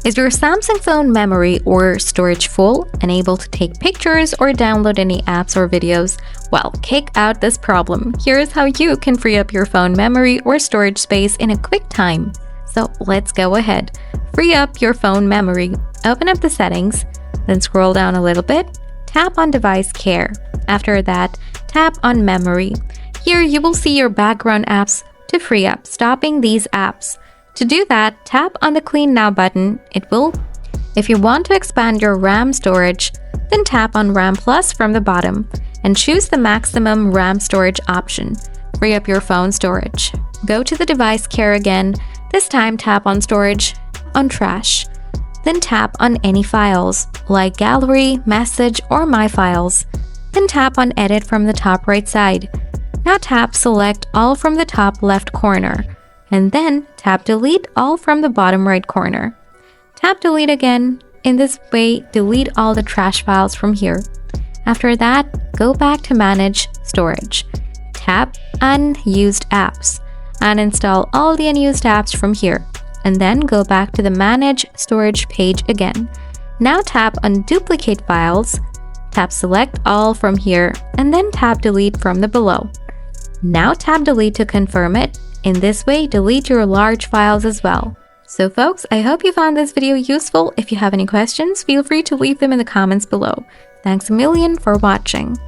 Is your Samsung phone memory or storage full, unable to take pictures or download any apps or videos? Well, kick out this problem. Here's how you can free up your phone memory or storage space in a quick time. So let's go ahead. Free up your phone memory. Open up the settings, then scroll down a little bit. Tap on Device Care. After that, tap on Memory. Here you will see your background apps to free up, stopping these apps. To do that, tap on the Clean Now button. If you want to expand your RAM storage, then tap on RAM Plus from the bottom and choose the maximum RAM storage option. Free up your phone storage. Go to the Device Care again. This time tap on Storage, on Trash. Then tap on any files, like Gallery, Message, or My Files. Then tap on Edit from the top right side. Now tap Select All from the top left corner. And then tap Delete All from the bottom right corner. Tap Delete again. In this way, delete all the trash files from here. After that, go back to Manage Storage. Tap Unused Apps. Uninstall all the unused apps from here. And then go back to the Manage Storage page again. Now tap on Duplicate Files. Tap Select All from here. And then tap Delete from the below. Now tap Delete to confirm it. In this way, delete your large files as well. So folks, I hope you found this video useful. If you have any questions, feel free to leave them in the comments below. Thanks a million for watching.